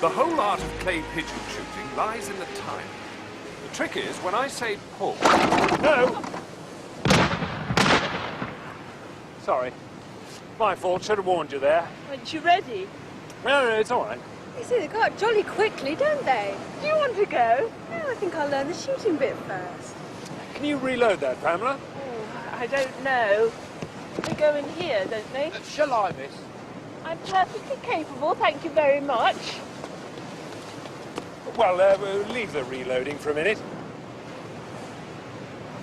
The whole art of clay pigeon shooting lies in the timing. The trick is, when I say pull... No! Sorry. My fault. Should have warned you there. Aren't you ready? No, it's all right. You see, they go up jolly quickly, don't they? Do you want to go? No, I think I'll learn the shooting bit first. Can you reload that, Pamela? Oh, I don't know. They go in here, don't they? Shall I, miss? I'm perfectly capable, thank you very much. Well, we'll leave the reloading for a minute.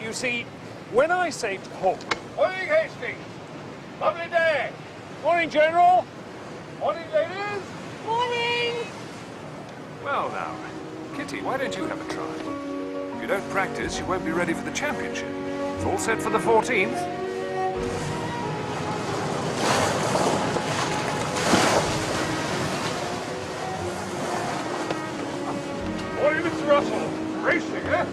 You see, when I say pull... Morning, Hastings. Lovely day. Morning, General. Morning, ladies. Morning! Well, now, Kitty, why don't you have a try? If you don't practice, you won't be ready for the championship. It's all set for the 14th. Morning, Mr. Russell. Racing, eh?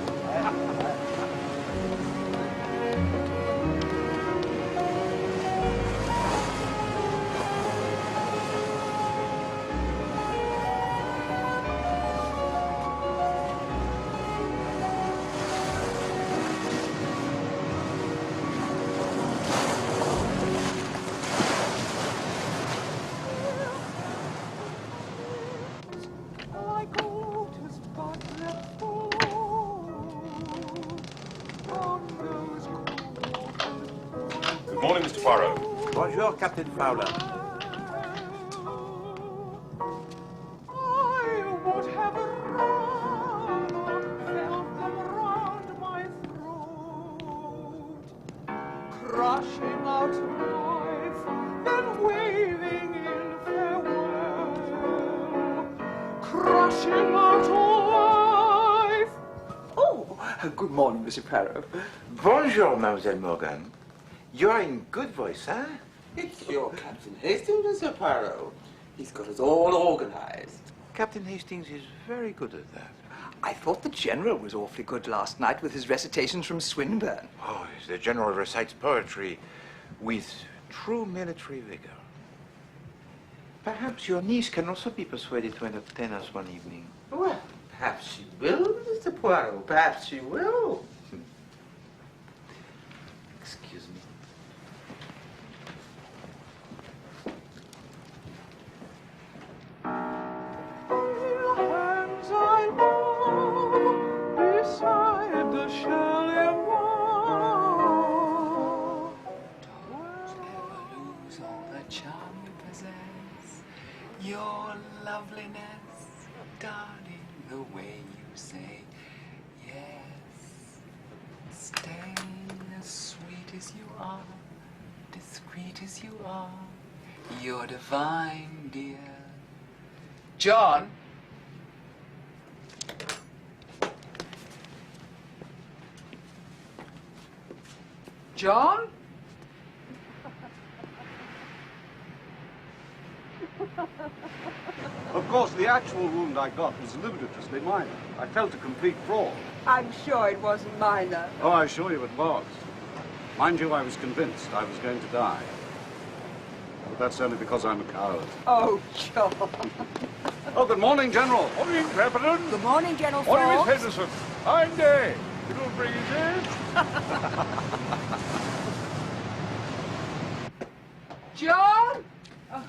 Good morning, Mr. Poirot. Bonjour, Captain Fowler. Crushing out life, then waving in farewell. Crushing out life. Oh, good morning, Monsieur Poirot. Bonjour, Mademoiselle Morgan. You are in good voice, huh? It's your Captain Hastings, Monsieur Poirot. He's got us all organized. Captain Hastings is very good at that. I thought the General was awfully good last night with his recitations from Swinburne. Oh, the General recites poetry with true military vigor. Perhaps your niece can also be persuaded to entertain us one evening. Well, perhaps she will, Mr. Poirot. Perhaps she will. Excuse me. Hands I know beside the Chalemont. Don't ever lose all the charm you possess, your loveliness, darling, the way you say yes. Stay as sweet as you are, discreet as you are, you're divine, dear. John? John? Of course, the actual wound I got was ludicrously minor. I felt a complete fraud. I'm sure it wasn't minor. Oh, I assure you it was. Mind you, I was convinced I was going to die. But that's only because I'm a coward. Oh, John. Oh, good morning, General. Morning, Pepperton. Good morning, General Morning, Miss Forbes. Henderson. Fine day. Little breezes. John? Oh.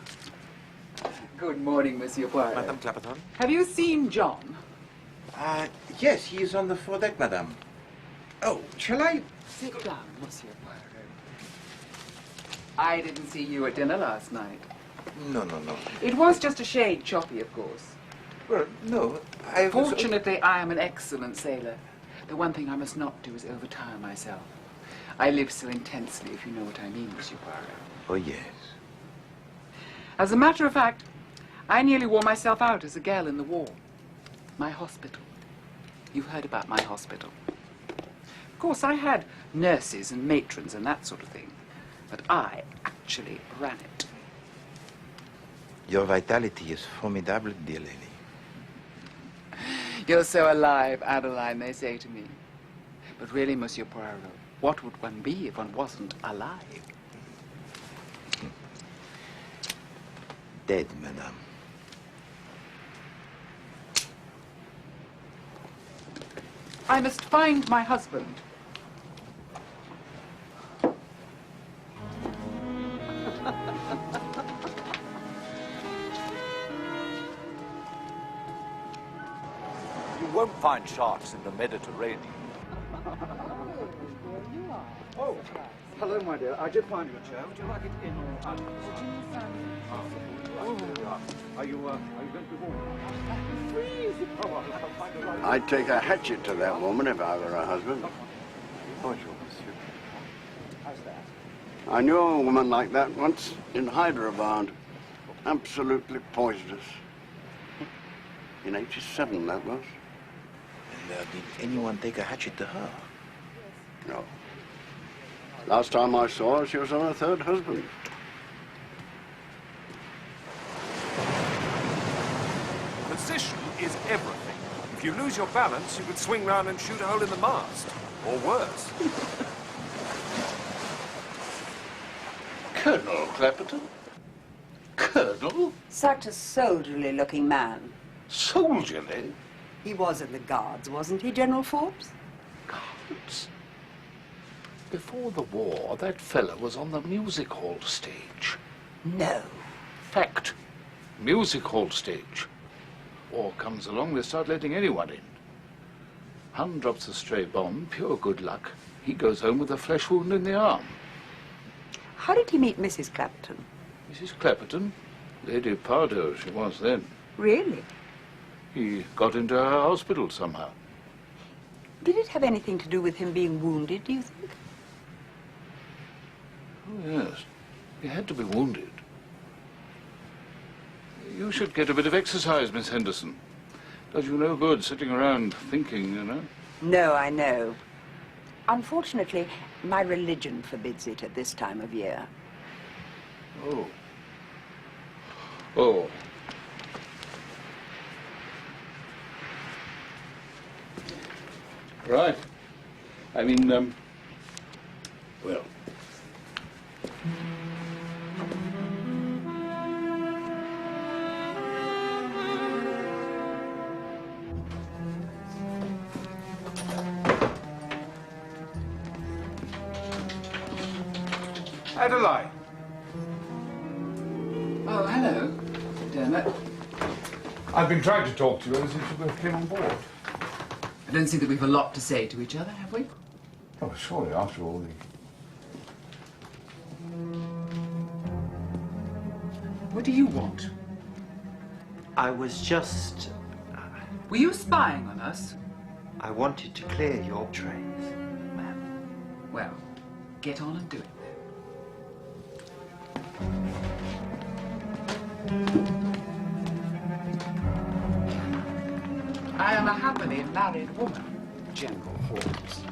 Good morning, Monsieur Poirot. Madame Clapperton? Have you seen John? Yes, he is on the foredeck, madame. Oh, shall I? Sit down, Monsieur Poirot. I didn't see you at dinner last night. No. It was just a shade choppy, of course. Well, no, I was... Fortunately, I am an excellent sailor. The one thing I must not do is overtire myself. I live so intensely, if you know what I mean, Monsieur Poirot. Oh, yes. As a matter of fact, I nearly wore myself out as a girl in the war. My hospital. You've heard about my hospital. Of course, I had nurses and matrons and that sort of thing, but I actually ran it. Your vitality is formidable, dear lady. You're so alive, Adeline, they say to me. But really, Monsieur Poirot, what would one be if one wasn't alive? Dead, madame. I must find my husband. You won't find sharks in the Mediterranean. Oh, hello, my dear. I did find you a chair. Would you like it in or out? Are you going to be warm? I'd take a hatchet to that woman if I were her husband. Bonjour, monsieur. How's that? I knew a woman like that once in Hyderabad. Absolutely poisonous. In '87, that was. And did anyone take a hatchet to her? No. Last time I saw her, she was on her third husband. Position is everything. If you lose your balance, you could swing round and shoot a hole in the mast. Or worse. Colonel Clapperton? Colonel? Such a soldierly-looking man. Soldierly? He was in the Guards, wasn't he, General Forbes? Guards? Before the war, that fellow was on the music hall stage. No. Fact. Music hall stage. War comes along, they start letting anyone in. Hun drops a stray bomb, pure good luck. He goes home with a flesh wound in the arm. How did he meet Mrs. Clapperton? Mrs. Clapperton? Lady Pardoe, she was then. Really? He got into her hospital somehow. Did it have anything to do with him being wounded, do you think? Oh, yes. He had to be wounded. You should get a bit of exercise, Miss Henderson. Does you no good sitting around thinking, you know? No, I know. Unfortunately, my religion forbids it at this time of year. Oh. Oh. Right. I mean, well. Adelaide. Oh, hello, Dermot. I've been trying to talk to you ever since you both came on board. I don't see that we've a lot to say to each other, have we? Oh, surely, after all, What do you want? I was just... Were you spying on us? I wanted to clear your trays, ma'am. Well, get on and do it then. I am a happily married woman, General Forbes.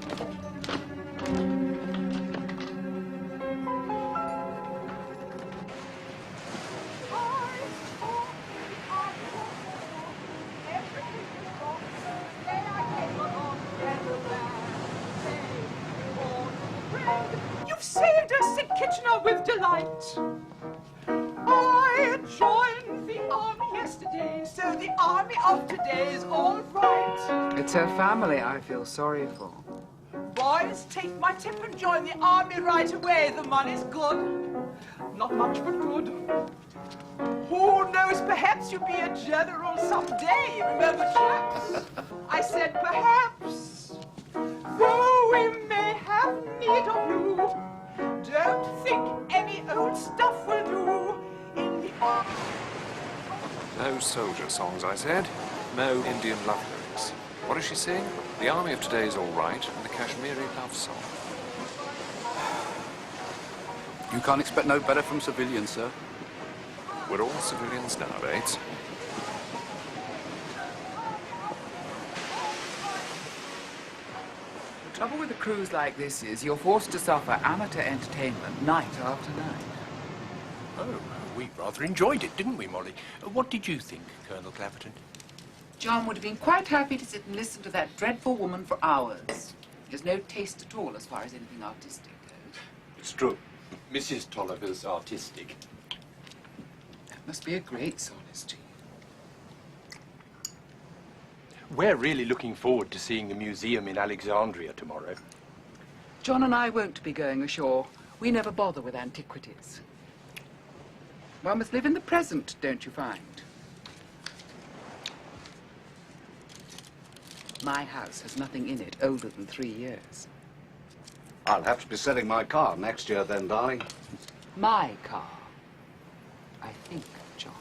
You've saved us at Kitchener with delight. I joined the army yesterday, so the army of today is all right. It's her family I feel sorry for. Boys, take my tip and join the army right away. The money's good. Not much, but good. Who knows, perhaps you'll be a general someday. Remember, chaps? I said perhaps. Though we may have need of you, don't think any old stuff will do in the army. No soldier songs, I said. No Indian love lyrics. What is she saying? The army of today is all right, and the Kashmiri love song. You can't expect no better from civilians, sir. We're all civilians nowadays. The trouble with a cruise like this is you're forced to suffer amateur entertainment night after night. Oh, we rather enjoyed it, didn't we, Molly? What did you think, Colonel Clapperton? John would have been quite happy to sit and listen to that dreadful woman for hours. He has no taste at all as far as anything artistic goes. It's true. Mrs. Tolliver's artistic. That must be a great solace to you. We're really looking forward to seeing the museum in Alexandria tomorrow. John and I won't be going ashore. We never bother with antiquities. One must live in the present, don't you find? My house has nothing in it older than 3 years. I'll have to be selling my car next year then, darling. My car, I think, John.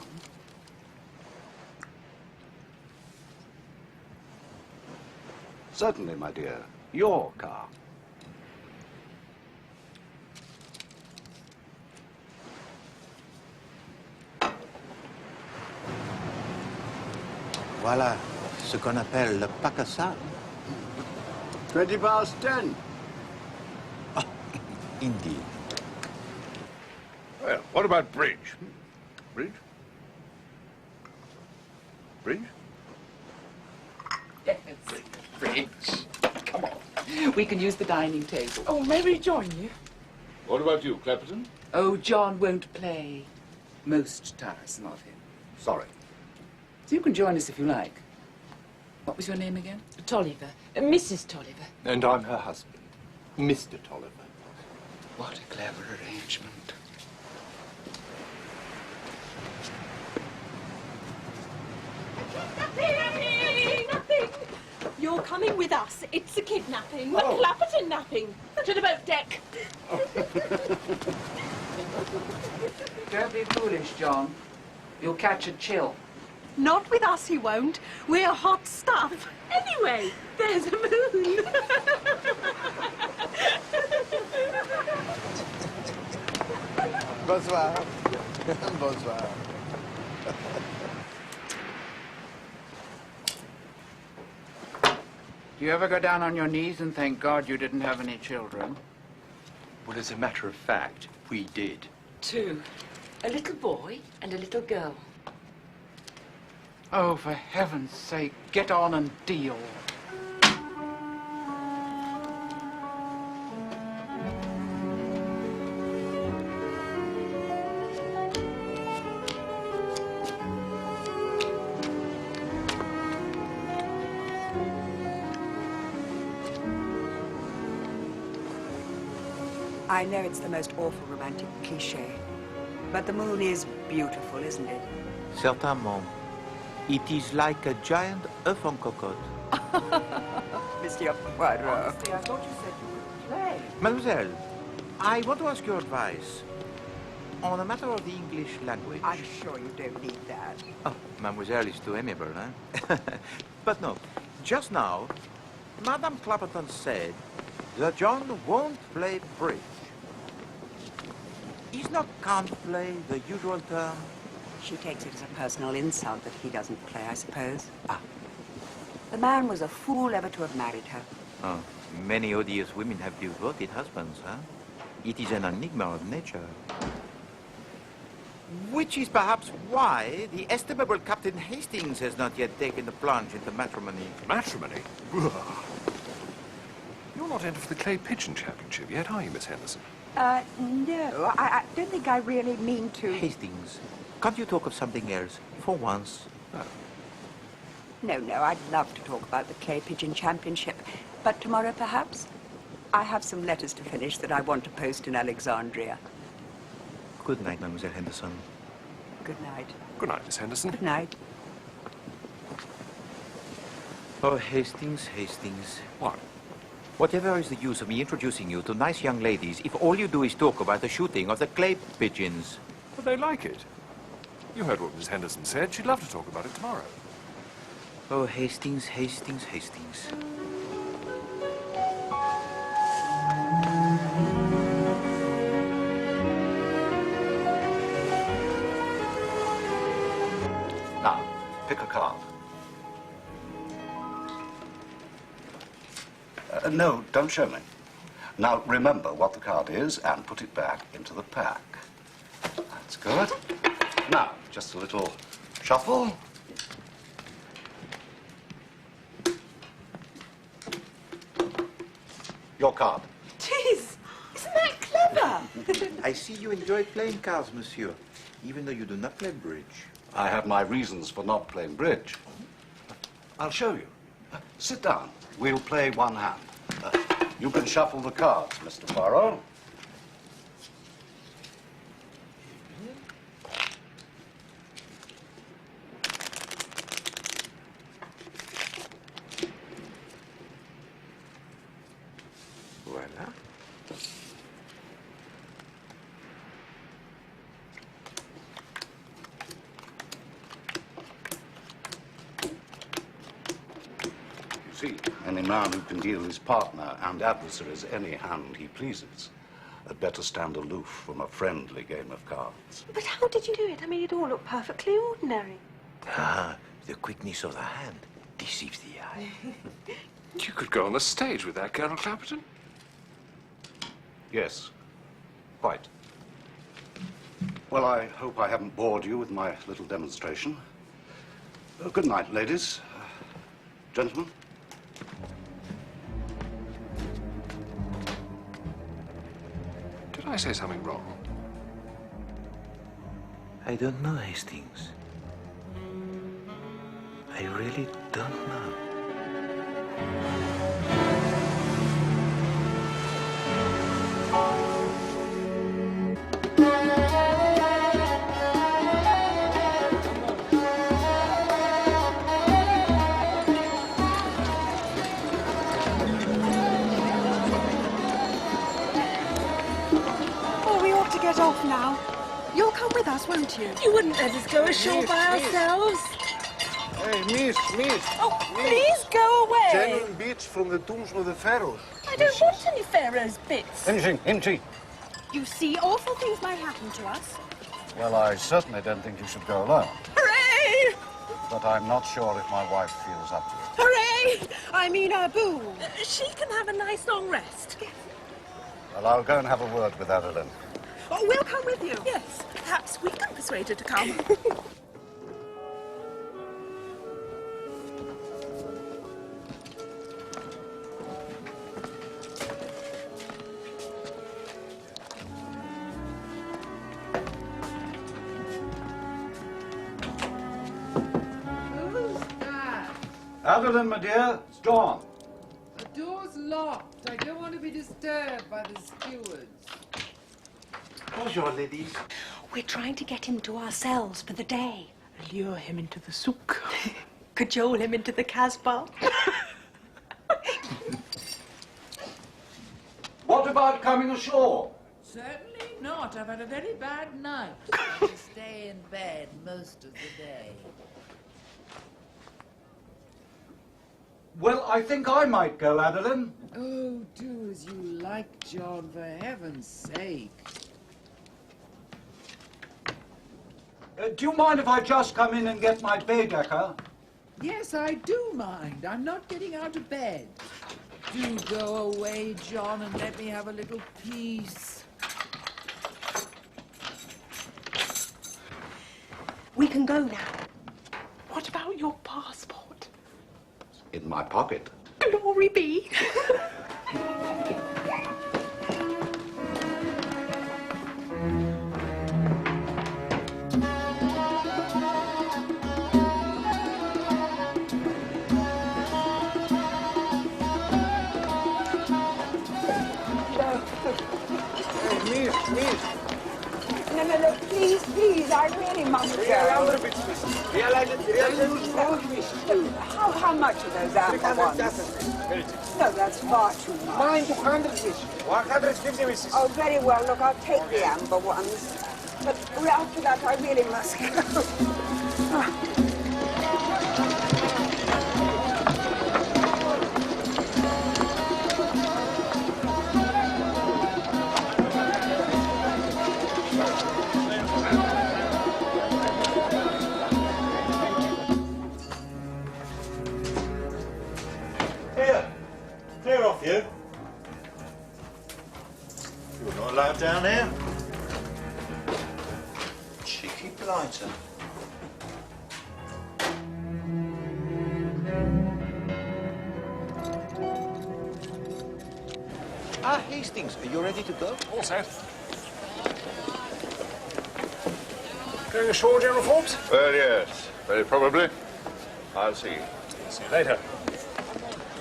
Certainly, my dear. Your car. Voilà ce qu'on appelle le pas que ça. 20 past 10. Indeed. Well, what about bridge? Bridge? Bridge? Yes, bridge. Come on. We can use the dining table. Oh, may we join you? What about you, Clapperton? Oh, John won't play. Most tiresome of him. Sorry. So you can join us if you like. What was your name again? Tolliver. Mrs. Tolliver. And I'm her husband, Mr. Tolliver. What a clever arrangement. Nothing. You're coming with us. It's a kidnapping. The Clapperton napping. To the boat deck. Don't be foolish, John. You'll catch a chill. Not with us, he won't. We're hot stuff. Anyway, there's a moon. Bonsoir. Bonsoir. Do you ever go down on your knees and thank God you didn't have any children? Well, as a matter of fact, we did. 2. A little boy and a little girl. Oh, for heaven's sake, get on and deal. I know it's the most awful romantic cliché, but the moon is beautiful, isn't it? Certainement. It is like a giant œuf en cocotte. Monsieur Poirot. Honestly, I thought you said you could play. Mademoiselle, I want to ask your advice on a matter of the English language. I'm sure you don't need that. Oh, Mademoiselle is too amiable, huh? But no, just now, Madame Clapperton said that John won't play bridge. Is not can't play the usual term? She takes it as a personal insult that he doesn't play, I suppose. Ah. The man was a fool ever to have married her. Oh, many odious women have devoted husbands, huh? It is an enigma of nature. Which is perhaps why the estimable Captain Hastings has not yet taken the plunge into matrimony. Matrimony? You're not entered for the Clay Pigeon Championship yet, are you, Miss Henderson? No, I don't think I really mean to... Hastings, can't you talk of something else, for once? No, I'd love to talk about the Clay Pigeon Championship, but tomorrow, perhaps? I have some letters to finish that I want to post in Alexandria. Good night, Mademoiselle Henderson. Good night. Good night, Miss Henderson. Good night. Oh, Hastings, Hastings. What? Whatever is the use of me introducing you to nice young ladies if all you do is talk about the shooting of the clay pigeons? But they like it. You heard what Miss Henderson said. She'd love to talk about it tomorrow. Oh, Hastings, Hastings, Hastings. Now, pick a card. No, don't show me. Now, remember what the card is and put it back into the pack. That's good. Now, just a little shuffle. Your card. Tis! Isn't that clever? I see you enjoy playing cards, monsieur, even though you do not play bridge. I have my reasons for not playing bridge. I'll show you. Sit down. We'll play one hand. You can shuffle the cards, Mr. Poirot. Voilà. See, any man who can deal his partner and adversaries any hand he pleases had better stand aloof from a friendly game of cards. But how did you do it? I mean, it all looked perfectly ordinary. Ah, the quickness of the hand deceives the eye. You could go on the stage with that, Colonel Clapperton. Yes, quite. Well, I hope I haven't bored you with my little demonstration. Good night, ladies. Gentlemen. Did I say something wrong? I don't know, Hastings. I really don't know. Oh, we ought to get off now. You'll come with us, won't you? You wouldn't let us go ashore by ourselves. Hey, miss. Oh, please go away. Genuine bits from the tombs of the pharaohs. I don't want any pharaoh's bits. Empty. You see, awful things might happen to us. Well, I certainly don't think you should go alone. Hooray! But I'm not sure if my wife feels up to it. Hooray! I mean, Boo. She can have a nice long rest. Well, I'll go and have a word with Adeline. Oh, we'll come with you. Yes, perhaps we can persuade her to come. Who's that? Adeline, my dear, it's Dawn. The door's locked. I don't want to be disturbed by the stewards. Bonjour, ladies. We're trying to get him to ourselves for the day. Lure him into the souk. Cajole him into the Casbah. What about coming ashore? Certainly not. I've had a very bad night. I stay in bed most of the day. Well, I think I might go, Adeline. Oh, do as you like, John, for heaven's sake. Do you mind if I just come in and get my Baedeker? Yes, I do mind. I'm not getting out of bed. Do go away, John, and let me have a little peace. We can go now. What about your passport? In my pocket. Glory be. No, please, I really must go. How much are those amber ones? No, that's far too much. Mine, 200 fish. 150 misses. Oh, very well, look, I'll take the amber ones. But after that, I really must go. Clear off, you. You're not allowed down here. Cheeky blighter. Ah, Hastings, are you ready to go? All set. Going ashore, General Forbes? Well, yes, very probably. I'll see you. See you later.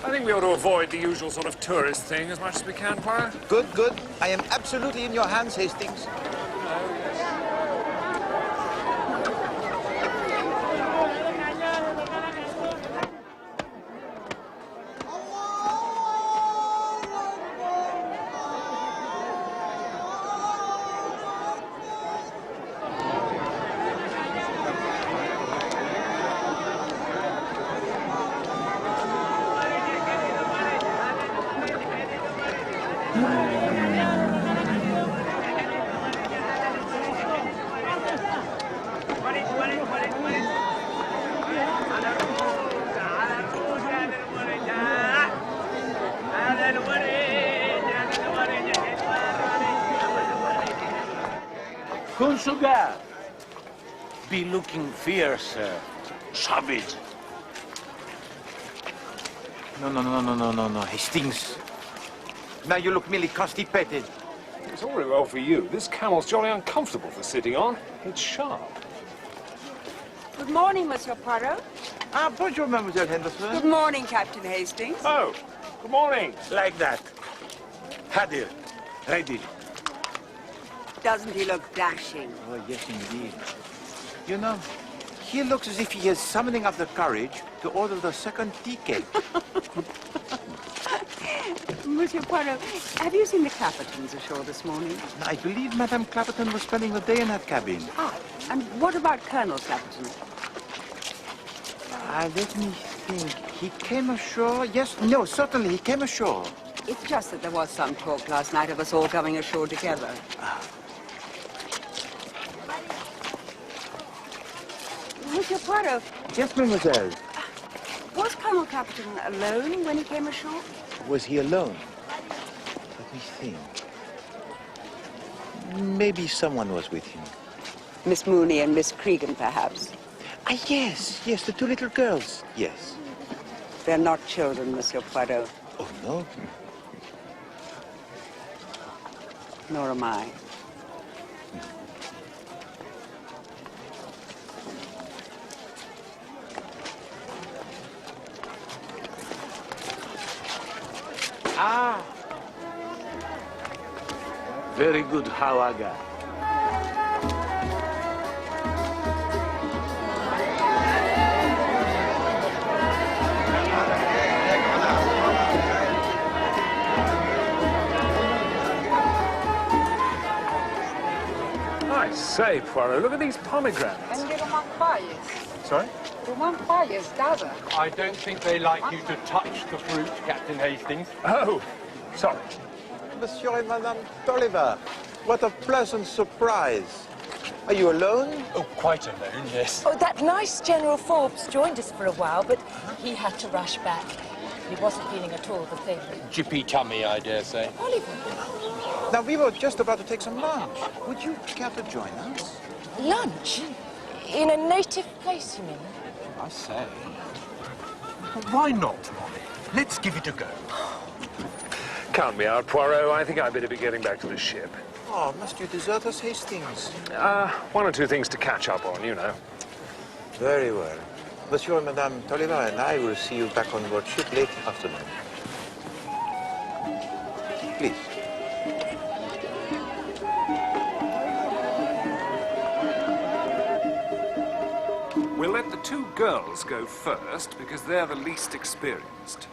I think we ought to avoid the usual sort of tourist thing as much as we can, Poirot. Good, good. I am absolutely in your hands, Hastings. Consugar. Be looking fierce, savage. No, Hastings. Now you look merely constipated. It's all very well for you. This camel's jolly uncomfortable for sitting on. It's sharp. Good morning, Monsieur Poirot. Ah, bonjour, Mademoiselle Henderson. Good morning, Captain Hastings. Oh, good morning. Like that. Hadir. Ready. Doesn't he look dashing? Oh, yes, indeed. You know, he looks as if he is summoning up the courage to order the second tea cake. Monsieur Poirot, have you seen the Clappertons ashore this morning? I believe Madame Clapperton was spending the day in her cabin. Ah, and what about Colonel Clapperton? Let me think. He came ashore? Yes, no, certainly he came ashore. It's just that there was some talk last night of us all coming ashore together. Monsieur Poirot. Yes, mademoiselle. Was Colonel Clapperton alone when he came ashore? Was he alone? Let me think. Maybe someone was with him. Miss Mooney and Miss Cregan, perhaps? Ah, yes, the two little girls, yes. They're not children, Monsieur Poirot. Oh, no? Nor am I. Ah. Very good, Hawaga. I say, Poirot, look at these pomegranates. And little vampires. Sorry? The vampires gather. I don't think they like you to touch the fruit, Captain Hastings. Oh, sorry. Monsieur and Madame Tolliver, what a pleasant surprise. Are you alone? Oh, quite alone, yes. Oh, that nice General Forbes joined us for a while, but he had to rush back. He wasn't feeling at all the thing. Jippy tummy, I dare say. Oliver. Now, we were just about to take some lunch. Would you care to join us? Lunch? In a native place, you mean? I say. Why not, Molly? Let's give it a go. Count me out, Poirot. I think I'd better be getting back to the ship. Oh, must you desert us, Hastings? One or two things to catch up on, you know. Very well. Monsieur and Madame Tolliver and I will see you back on board ship late afternoon. Please. We'll let the two girls go first because they're the least experienced.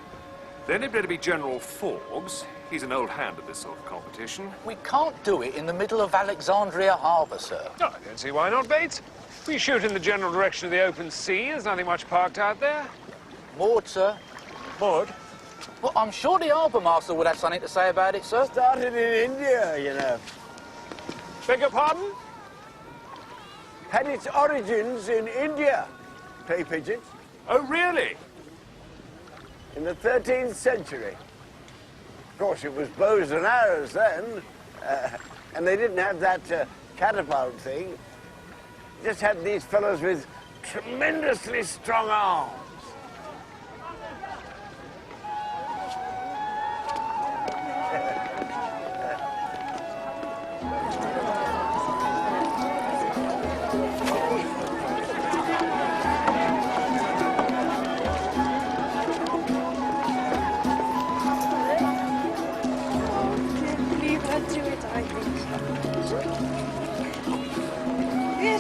Then it'd better be General Forbes. He's an old hand at this sort of competition. We can't do it in the middle of Alexandria Harbour, sir. Oh, I don't see why not, Bates. We shoot in the general direction of the open sea. There's nothing much parked out there. Moored, sir. Moored? Well, I'm sure the harbour master would have something to say about it, sir. Started in India, you know. Beg your pardon? Had its origins in India, clay pigeons. Oh, really? In the 13th century. Of course, it was bows and arrows then, and they didn't have that catapult thing. Just had these fellows with tremendously strong arms.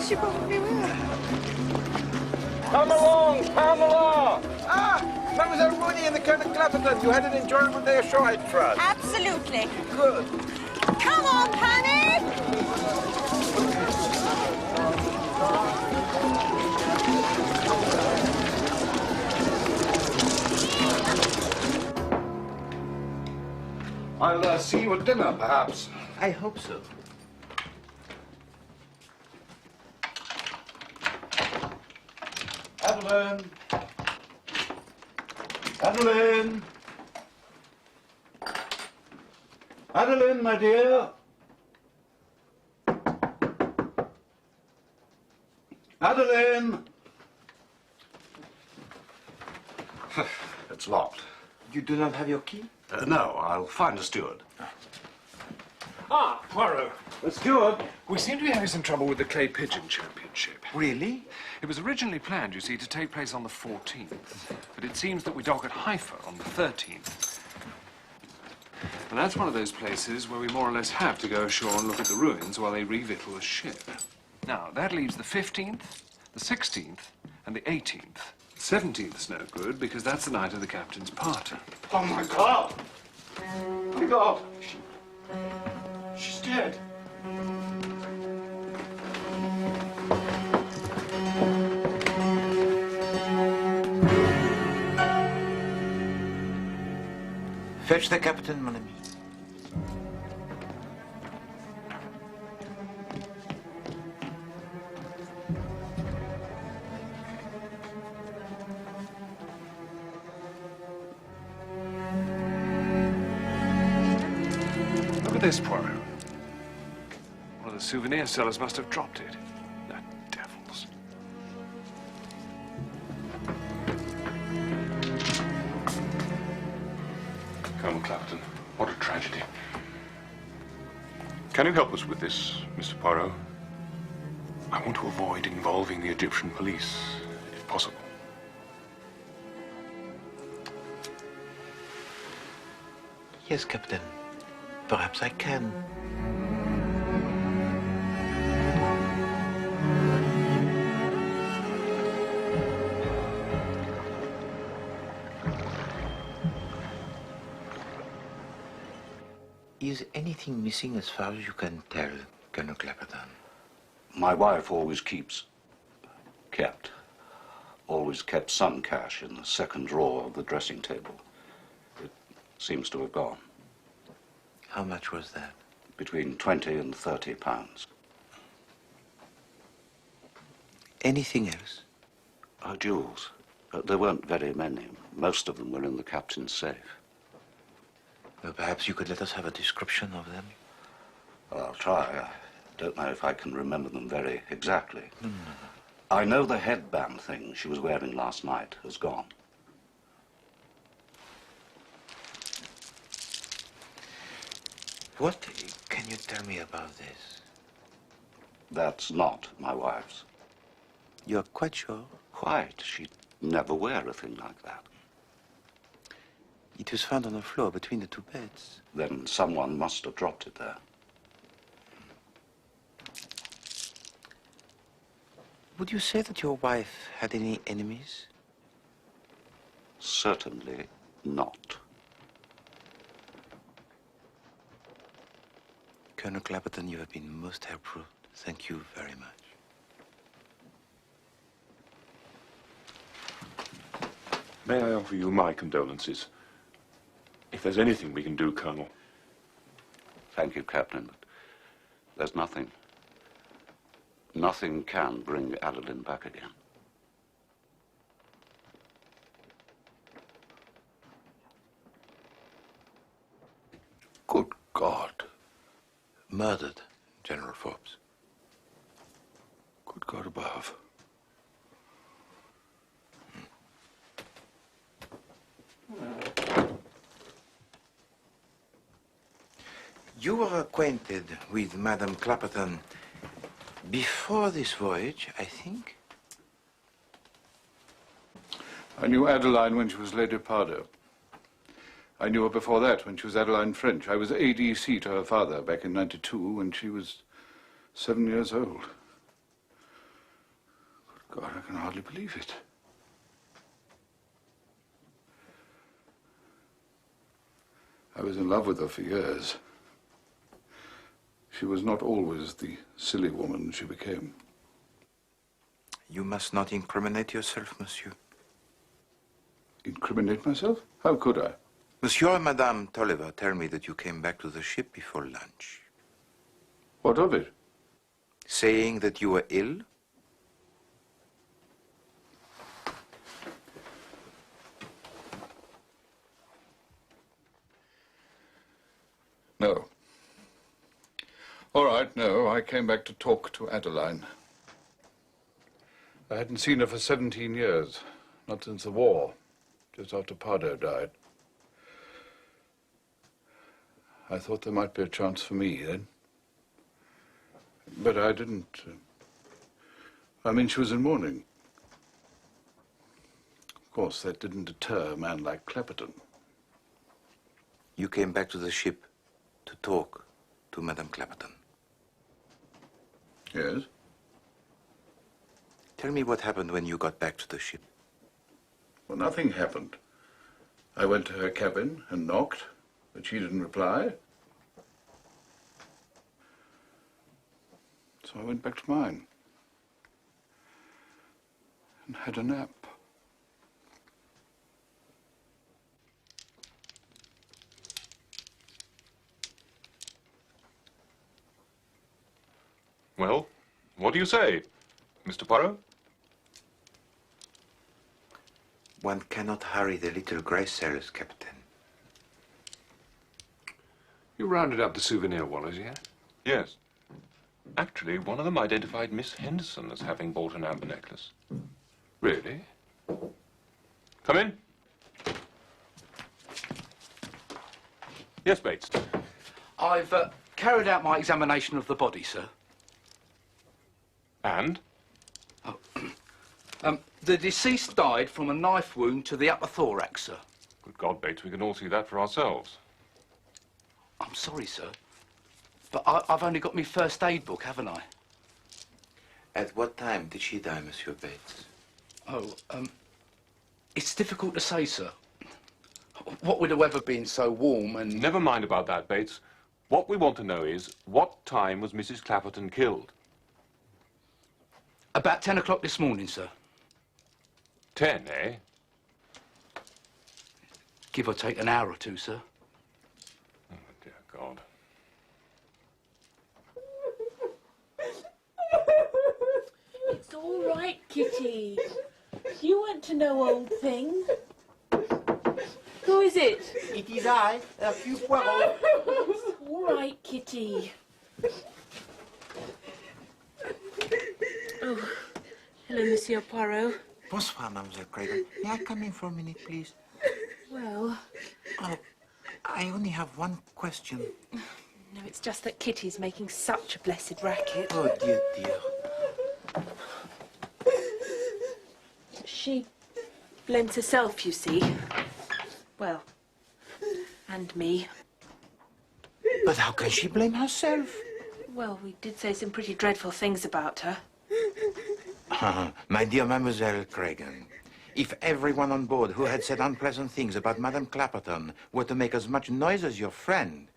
Yes, you probably will. Come along, Pamela! Ah, Mademoiselle Rooney and the Colonel Clapperton. You had an enjoyable day ashore, I trust. Absolutely. Good. Come on, Penny! I'll see you at dinner, perhaps. I hope so. Adeline! Adeline! Adeline, my dear! Adeline! It's locked. You do not have your key? No, I'll find a steward. Ah, Poirot. The steward? We seem to be having some trouble with the clay pigeon championship. Really? It was originally planned, you see, to take place on the 14th. But it seems that we dock at Haifa on the 13th. And that's one of those places where we more or less have to go ashore and look at the ruins while they revictual the ship. Now, that leaves the 15th, the 16th, and the 18th. The 17th's no good, because that's the night of the captain's party. Oh, my God! My God! She's dead. Fetch the captain, mon ami. Look at this, Poirot. One of the souvenir sellers must have dropped it. That devils. Colonel Clapperton, what a tragedy. Can you help us with this, Mr. Poirot? I want to avoid involving the Egyptian police, if possible. Yes, Captain. Perhaps I can. Is anything missing as far as you can tell, Colonel Clapperton? My wife always always kept some cash in the second drawer of the dressing table. It seems to have gone. How much was that? Between 20 and 30 pounds. Anything else? Jewels. There weren't very many. Most of them were in the captain's safe. Well, perhaps you could let us have a description of them? Well, I'll try. I don't know if I can remember them very exactly. No. I know the headband thing she was wearing last night has gone. What can you tell me about this? That's not my wife's. You're quite sure? Quite. She'd never wear a thing like that. It was found on the floor between the two beds. Then someone must have dropped it there. Would you say that your wife had any enemies? Certainly not. Colonel Clapperton, you have been most helpful. Thank you very much. May I offer you my condolences? If there's anything we can do, Colonel. Thank you, Captain, but there's nothing. Nothing can bring Adeline back again. Good God. Murdered, General Forbes. Good God above. You were acquainted with Madame Clapperton before this voyage, I think? I knew Adeline when she was Lady Pardo. I knew her before that when she was Adeline French. I was ADC to her father back in '92 when she was 7 years old. God, I can hardly believe it. I was in love with her for years. She was not always the silly woman she became. You must not incriminate yourself, monsieur. Incriminate myself? How could I? Monsieur and Madame Tolliver tell me that you came back to the ship before lunch. What of it? Saying that you were ill? No. All right, no. I came back to talk to Adeline. I hadn't seen her for 17 years. Not since the war, just after Poirot died. I thought there might be a chance for me then. But I didn't. I mean, she was in mourning. Of course, that didn't deter a man like Clapperton. You came back to the ship to talk to Madame Clapperton. Yes? Tell me what happened when you got back to the ship. Well, nothing happened. I went to her cabin and knocked, but she didn't reply. So I went back to mine and had a nap. Well, what do you say, Mr. Poirot? One cannot hurry the little grey cells, Captain. You rounded up the souvenir wallers, yeah? Yes. Actually, one of them identified Miss Henderson as having bought an amber necklace. Really? Come in. Yes, Bates. I've carried out my examination of the body, sir. And? The deceased died from a knife wound to the upper thorax, sir. Good God, Bates, we can all see that for ourselves. I'm sorry, sir, but I've only got my first aid book, haven't I? At what time did she die, Monsieur Bates? Oh, it's difficult to say, sir. What with the weather being so warm and... Never mind about that, Bates. What we want to know is, what time was Mrs. Clapperton killed? About 10 o'clock this morning, sir. 10, eh? Give or take an hour or two, sir. Oh, dear God. It's all right, Kitty. You want to know old thing. Who is it? It is I, Hercule Poirot. All right, Kitty. Oh, hello, Monsieur Poirot. Bonsoir, Mademoiselle Craven. May I come in for a minute, please? Well... Oh, I only have one question. No, it's just that Kitty's making such a blessed racket. Oh, dear, dear. She blames herself, you see. Well, and me. But how can she blame herself? Well, we did say some pretty dreadful things about her. My dear Mademoiselle Cragen, if everyone on board who had said unpleasant things about Madame Clapperton were to make as much noise as your friend,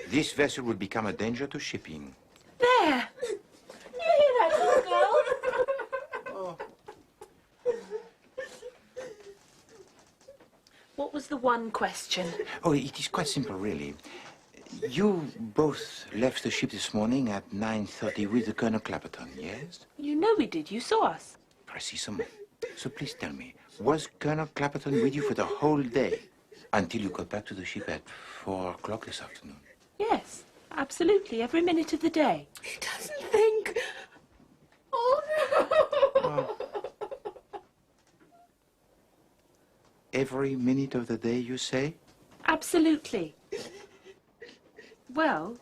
this vessel would become a danger to shipping. There! You hear that, little girl? Oh. What was the one question? Oh, it is quite simple, really. You both left the ship this morning at 9:30 with Colonel Clapperton, yes? You know we did. You saw us. Precisement. So please tell me, was Colonel Clapperton with you for the whole day until you got back to the ship at 4 o'clock this afternoon? Yes, absolutely. Every minute of the day. He doesn't think. Oh, no. Every minute of the day, you say? Absolutely. Well...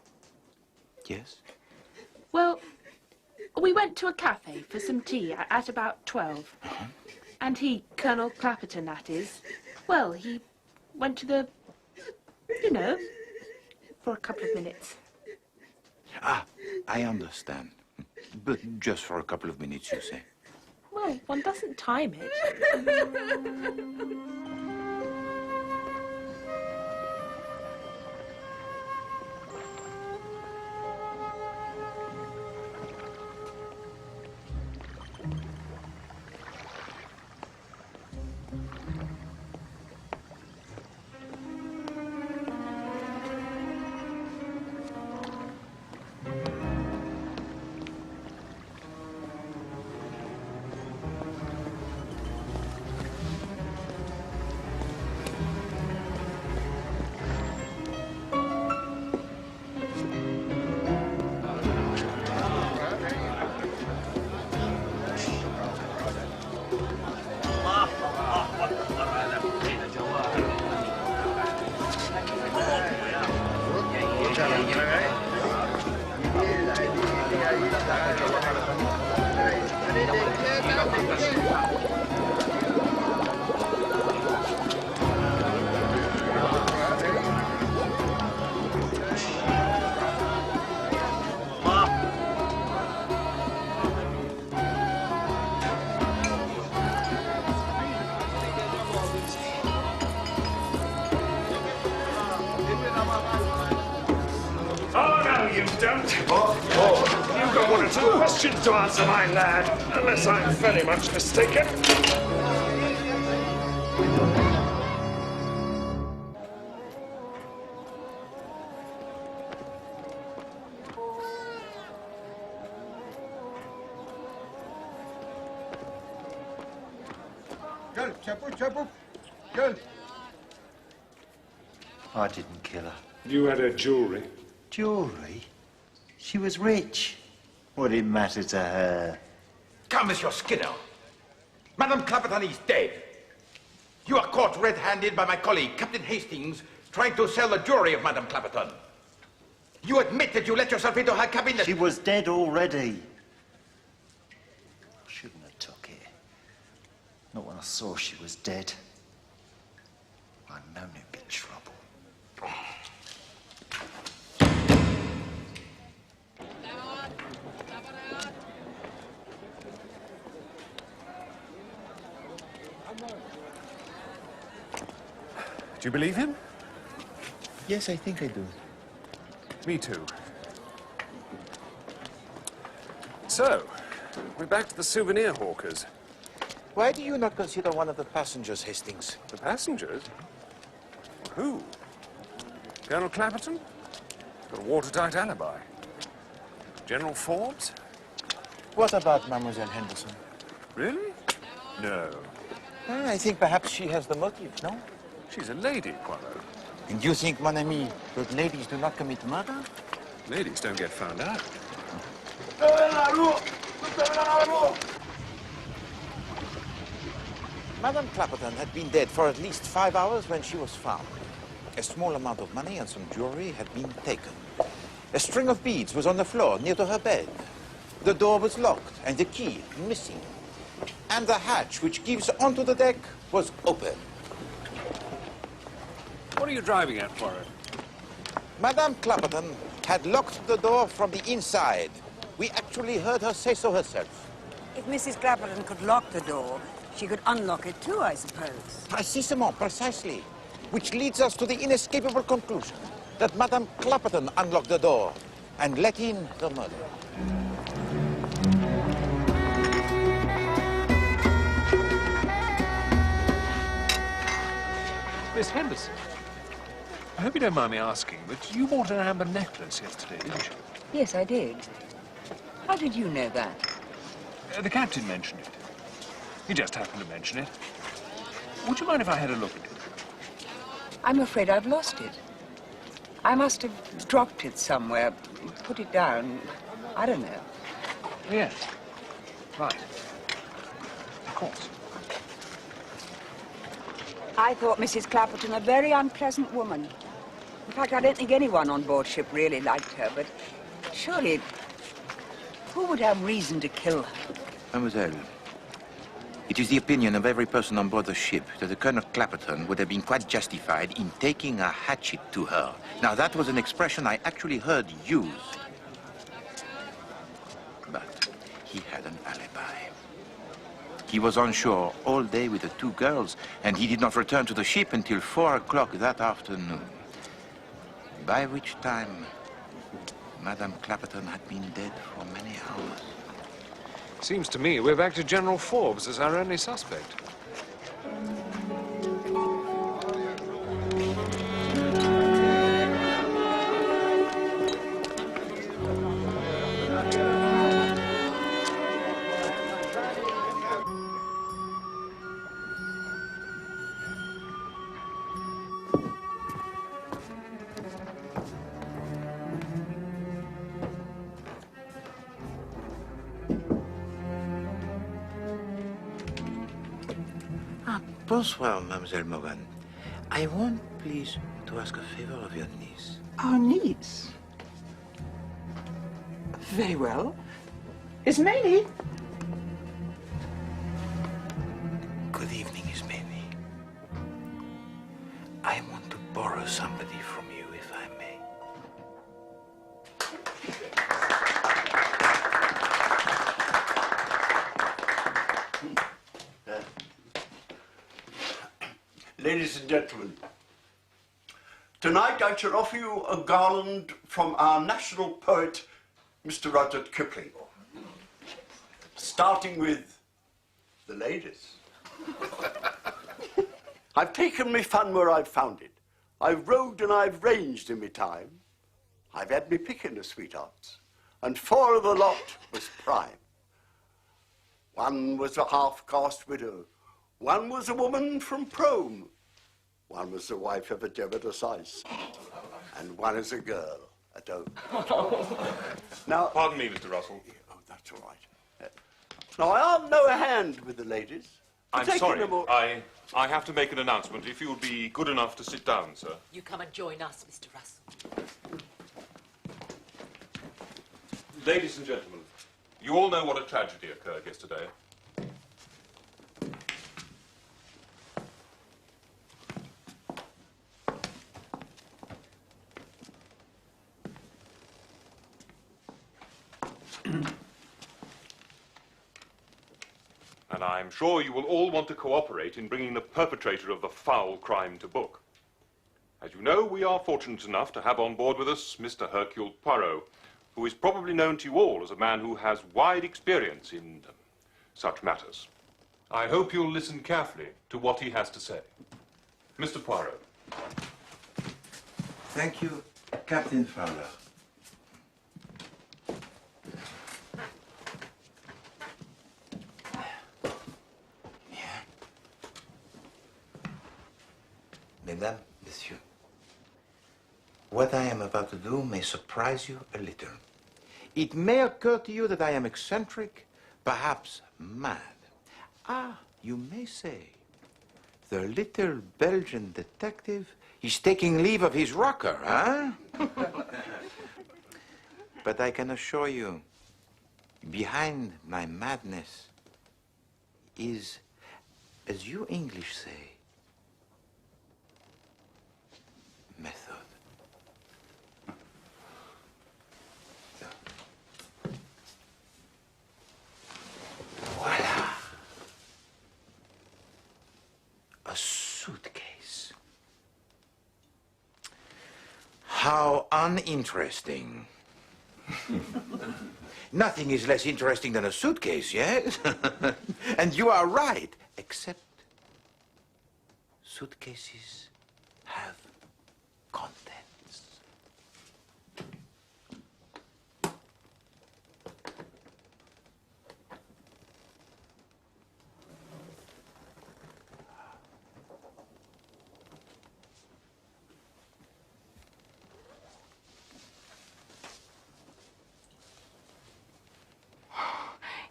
Yes? Well, we went to a cafe for some tea at about 12. And he, Colonel Clapperton, that is, well, he went to the, you know, for a couple of minutes. Ah, I understand. But just for a couple of minutes, you say? Well, Well, one doesn't time it. You've got one or two questions to answer, my lad, unless I'm very much mistaken. Gel, çabuk, çabuk. Gel. I didn't kill her. You had her jewellery. Jewellery? She was rich. What did it matter to her? Come, Monsieur Skinner. Madame Clapperton is dead. You are caught red-handed by my colleague, Captain Hastings, trying to sell the jewelry of Madame Clapperton. You admit that you let yourself into her cabinet. She was dead already. I shouldn't have took it. Not when I saw she was dead. I'd known it'd be trouble. Do you believe him? Yes, I think I do. Me too. So, we're back to the souvenir hawkers. Why do you not consider one of the passengers, Hastings? The passengers? Who? Colonel Clapperton? Got a watertight alibi. General Forbes? What about Mademoiselle Henderson? Really? No. I think perhaps she has the motive, no? She's a lady, Poirot. And you think, mon ami, that ladies do not commit murder? Ladies don't get found out. Madame Clapperton had been dead for at least 5 hours when she was found. A small amount of money and some jewelry had been taken. A string of beads was on the floor near to her bed. The door was locked and the key missing. And the hatch which gives onto the deck was open. What are you driving at, Poirot? Madame Clapperton had locked the door from the inside. We actually heard her say so herself. If Mrs. Clapperton could lock the door, she could unlock it too, I suppose. Precisely. Which leads us to the inescapable conclusion that Madame Clapperton unlocked the door and let in the murderer. Miss Henderson, I hope you don't mind me asking, but you bought an amber necklace yesterday, didn't you? Yes, I did. How did you know that? The captain mentioned it. He just happened to mention it. Would you mind if I had a look at it? I'm afraid I've lost it. I must have dropped it somewhere, put it down. I don't know. Yes. Right. Of course. I thought Mrs. Clapperton a very unpleasant woman. In fact, I don't think anyone on board ship really liked her, but surely, who would have reason to kill her? Mademoiselle, it is the opinion of every person on board the ship that the Colonel Clapperton would have been quite justified in taking a hatchet to her. Now, that was an expression I actually heard used. But he had an alibi. He was on shore all day with the 2 girls, and he did not return to the ship until 4 o'clock that afternoon. By which time, Madame Clapperton had been dead for many hours. Seems to me we're back to General Forbes as our only suspect. Bonsoir, Mademoiselle Morgan. I want, please, to ask a favor of your niece. Our niece? Very well. Ismaili? Good evening, Ismaili. I want to borrow somebody from you, if I may. Ladies and gentlemen, tonight I shall offer you a garland from our national poet, Mr. Rudyard Kipling. Starting with the ladies. I've taken me fun where I've found it. I've roved and I've ranged in me time. I've had me picking of sweethearts, and 4 of the lot was prime. One was a half-caste widow. One was a woman from Prome. One was the wife of a Jebediah Sice. And one is a girl at home. Now, pardon me, Mr. Russell. Oh, that's all right. Now, I am no hand with the ladies. I'm sorry. I have to make an announcement. If you'll be good enough to sit down, sir. You come and join us, Mr. Russell. Ladies and gentlemen, you all know what a tragedy occurred yesterday. And I'm sure you will all want to cooperate in bringing the perpetrator of the foul crime to book. As you know, we are fortunate enough to have on board with us Mr. Hercule Poirot, who is probably known to you all as a man who has wide experience in such matters. I hope you'll listen carefully to what he has to say. Mr. Poirot. Thank you, Captain Fowler. Mesdames, Messieurs, what I am about to do may surprise you a little. It may occur to you that I am eccentric, perhaps mad. Ah, you may say, the little Belgian detective is taking leave of his rocker, huh? But I can assure you, behind my madness is, as you English say, method. Voila. A suitcase. How uninteresting. Nothing is less interesting than a suitcase, yes? And you are right, except suitcases have contents.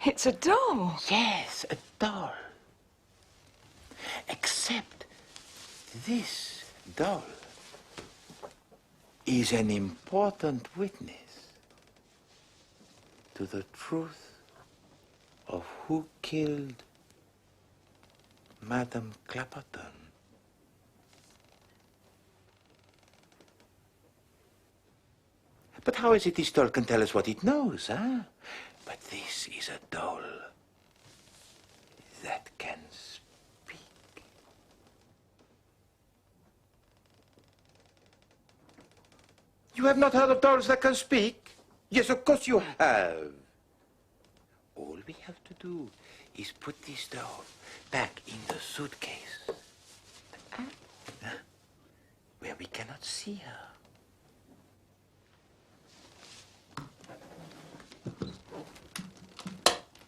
It's a doll. Yes, a doll. Except this doll is an important witness to the truth of who killed Madame Clapperton. But how is it this doll can tell us what it knows, huh? But this is a doll that can speak. You have not heard of dolls that can speak? Yes, of course you have. All we have to do is put this doll back in the suitcase, where we cannot see her.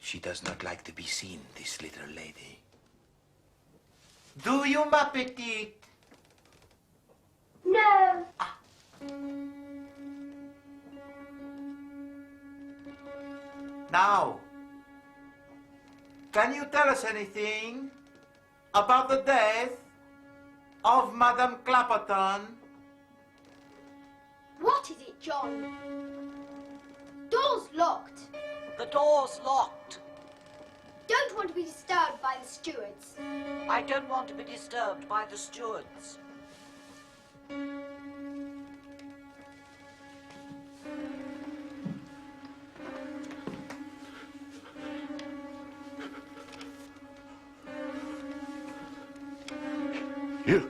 She does not like to be seen, this little lady. Do you, ma petite? No. Now, can you tell us anything about the death of Madame Clapperton? What is it, John? Door's locked. The door's locked. Don't want to be disturbed by the stewards. I don't want to be disturbed by the stewards. Here.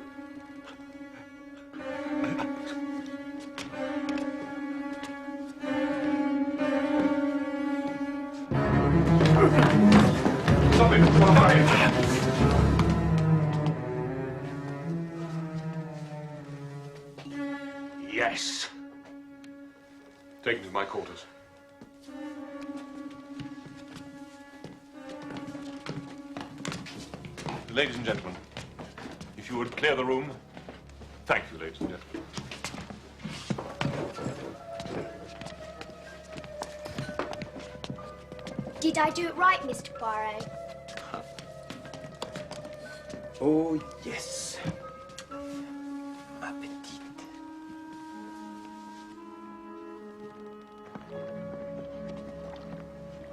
Stop it! Stop it! Yes. Take him to my quarters. Ladies and gentlemen, if you would clear the room. Thank you, ladies and gentlemen. Did I do it right, Mr. Poirot? Oh, yes. Ma petite.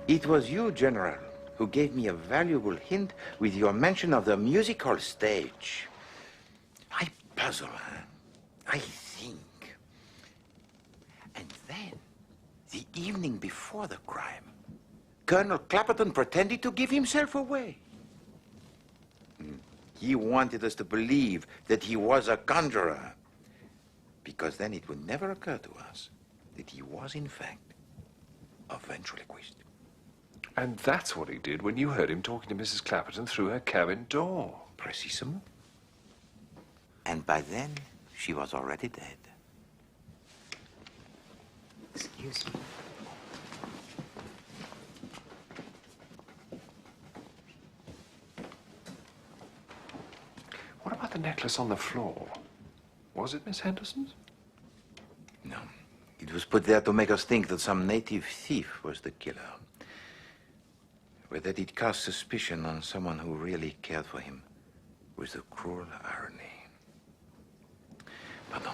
It was you, General, who gave me a valuable hint with your mention of the music hall stage. I puzzle, huh? I think. And then, the evening before the crime, Colonel Clapperton pretended to give himself away. He wanted us to believe that he was a conjurer, because then it would never occur to us that he was, in fact, a ventriloquist. And that's what he did when you heard him talking to Mrs. Clapperton through her cabin door. Precisement. And by then, she was already dead. Excuse me. What about the necklace on the floor? Was it Miss Henderson's? No. It was put there to make us think that some native thief was the killer. But that it cast suspicion on someone who really cared for him was the cruel irony. Pardon.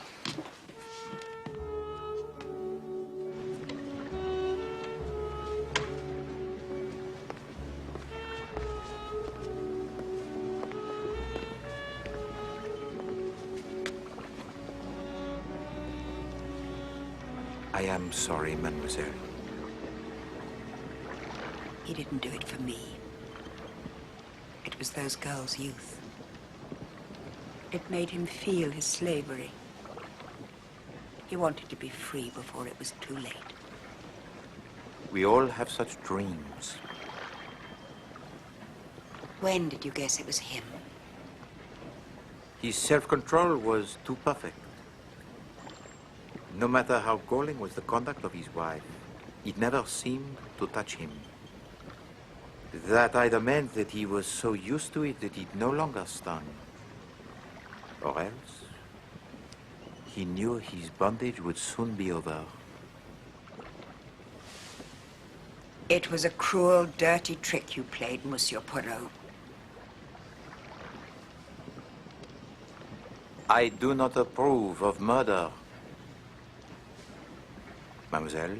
I am sorry, mademoiselle. He didn't do it for me. It was those girls' youth. It made him feel his slavery. He wanted to be free before it was too late. We all have such dreams. When did you guess it was him? His self-control was too perfect. No matter how galling was the conduct of his wife, it never seemed to touch him. That either meant that he was so used to it that it no longer stung, or else he knew his bondage would soon be over. It was a cruel, dirty trick you played, Monsieur Poirot. I do not approve of murder, mademoiselle.